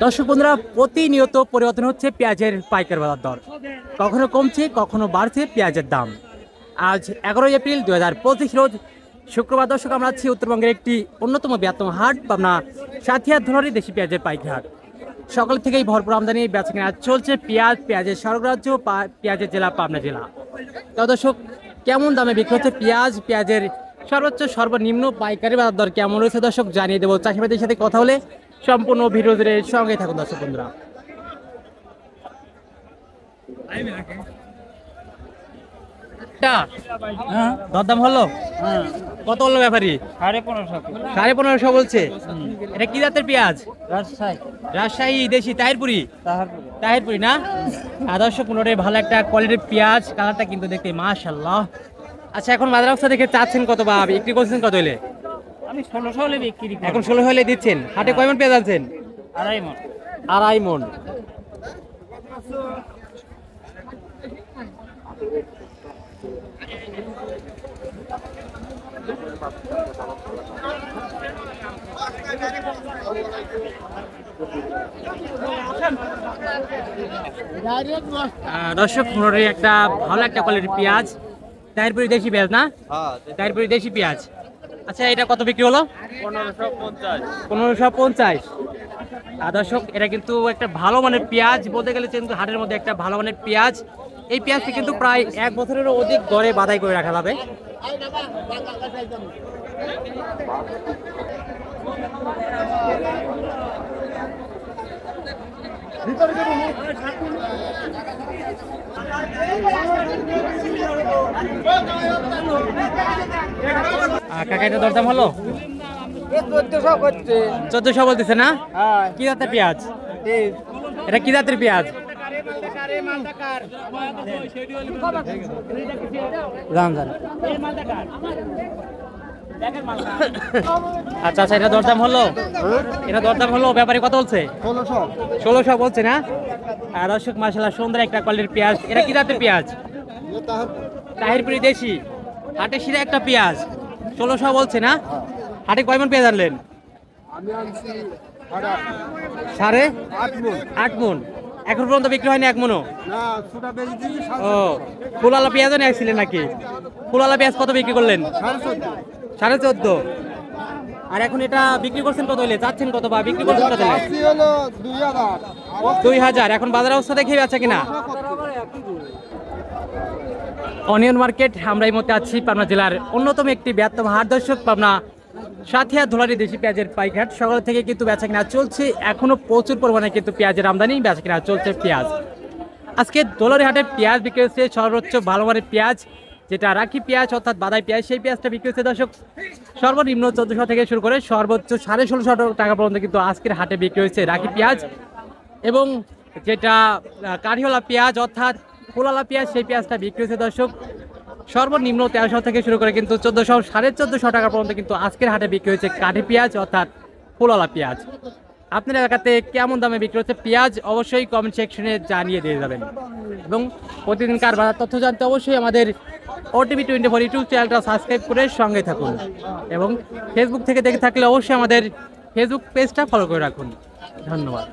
দর্শক বন্ধুরা, প্রতিনিয়ত পরিবর্তন হচ্ছে পেঁয়াজের পাইকারি বাজার দর। কখনো কমছে, কখনো বাড়ছে পেঁয়াজের দাম। আজ 11 এপ্রিল 2025 রোজ শুক্রবার। দর্শক, আমরা আছি উত্তরবঙ্গের একটি অন্যতম বৃহত্তম হাট, পাবনা সাথিয়া ধুলারি দেশি পেঁয়াজের পাইকারি হাট। সকাল থেকেই ভরপুর আমদানি বেচাকেনা চলছে। পেঁয়াজের সরবরাহ পেঁয়াজের জেলা পাবনা জেলা। তো দর্শক, কেমন দামে বিক্রি হচ্ছে পেঁয়াজের সর্বোচ্চ সর্বনিম্ন পাইকারি বাজার দর কেমন রয়েছে দর্শক জানিয়ে দেবো। চাষিবাদের সাথে কথা হলে সম্পূর্ণ ভিডিওদের সঙ্গে থাকুন দর্শক বন্ধুরা। দরদাম হলো কত হলো ব্যাপারী? 1550 বলছে। এটা কি জাতের পেঁয়াজ? রাজশাহী দেশি তাহিরপুরি না? দর্শক, পুনরায় ভালো একটা কোয়ালিটির পেঁয়াজ, কালারটা কিন্তু দেখতে মাশাআল্লাহ। আচ্ছা, এখন বাজার অবস্থা দেখে চাচ্ছেন কত বা বিক্রি করছেন কত হলে? আমি 1600 হলে বিক্রি করি। এখন 16 হলে দিচ্ছেন। হাটে কয় মণ পেঁয়াজ আনছেন? আড়াই মণ। দর্শক, পুনরায় একটা ভালো একটা কোয়ালিটির পেঁয়াজ, তাহিরপুরি দেশি পেঁয়াজ না? তাহিরপুরি দেশি পেঁয়াজ। আচ্ছা, এটা কত বিক্রি হলো? 1550। দর্শক, এটা কিন্তু একটা ভালো মানের পেঁয়াজ বলতে গেলে, কিন্তু হাটের মধ্যে একটা ভালো মানের পেঁয়াজ। এই পেঁয়াজটি কিন্তু প্রায় 1 বছরেরও অধিক দরে বাধাই করে রাখা যাবে। কাকা, এটা দরদাম হলো 1400 বলতেছে না? কি জাতের পেঁয়াজ? এটা কি জাতের পেঁয়াজ? আচ্ছা আচ্ছা, এটা দরদাম হলো ব্যাপারে কত বলছে? 1600 বলছে না? দর্শক, মাশাআল্লাহ সুন্দর একটা কোয়ালিটির পেঁয়াজ। এটা কি জাতের পেঁয়াজ? তাহিরপুরি দেশি হাটে শিরা একটা পেঁয়াজ 1600 বলছে না? হাটে কয় মণ পেঁয়াজ আনলেন? সাড়ে 8 মণ। এখন পর্যন্ত বিক্রি হয়নি 1 মণও? ও, ফুলালা পেঁয়াজও নিয়েছিলেন নাকি? ফুলালা পেঁয়াজ কত বিক্রি করলেন? 14.5। আর এখন এটা বিক্রি করছেন কত হলে? যাচ্ছেন কত বা বিক্রি করছেন কত হলে? 2000। এখন বাজার অবস্থা দেখে আছে কিনা? অনিয়ন মার্কেট, আমরা এই মধ্যে আছি পাবনা জেলার অন্যতম একটি বৃহত্তম হাট। দর্শক, পাবনা সাথিয়া ধুলারি দেশি পেঁয়াজের পাইকারি হাট। সকাল থেকে কিন্তু বেচা কিনা চলছে। এখনো প্রচুর পরিমাণে কিন্তু পেঁয়াজের আমদানি, বেচা কিনা চলছে পেঁয়াজ। আজকে ধুলারি হাটে পেঁয়াজ বিক্রি হচ্ছে সর্বোচ্চ ভালো মানের পেঁয়াজ, যেটা রাখি পেঁয়াজ অর্থাৎ বাদাই পেঁয়াজ। সেই পেঁয়াজটা বিক্রি হচ্ছে দর্শক সর্বনিম্ন 1400 থেকে শুরু করে সর্বোচ্চ 1650 টাকা পর্যন্ত কিন্তু আজকের হাটে বিক্রি হচ্ছে রাখি পেঁয়াজ। এবং যেটা কাঠিওয়ালা পেঁয়াজ অর্থাৎ ফুলালা পেঁয়াজ, সেই পেঁয়াজটা বিক্রি হচ্ছে দর্শক সর্বনিম্ন 1300 থেকে শুরু করে কিন্তু 1400 1450 টাকা পর্যন্ত কিন্তু আজকের হাটে বিক্রি হচ্ছে কাঠি পেঁয়াজ অর্থাৎ ফুলালা পেঁয়াজ। আপনার এলাকাতে কেমন দামে বিক্রি হচ্ছে পেঁয়াজ অবশ্যই কমেন্ট সেকশনে জানিয়ে দিয়ে যাবেন। এবং প্রতিদিনকার বাজার তথ্য জানতে অবশ্যই আমাদের OTV 24 ইউটিউব চ্যানেলটা সাবস্ক্রাইব করে সঙ্গে থাকুন। এবং ফেসবুক থেকে দেখে থাকলে অবশ্যই আমাদের ফেসবুক পেজটা ফলো করে রাখুন। ধন্যবাদ।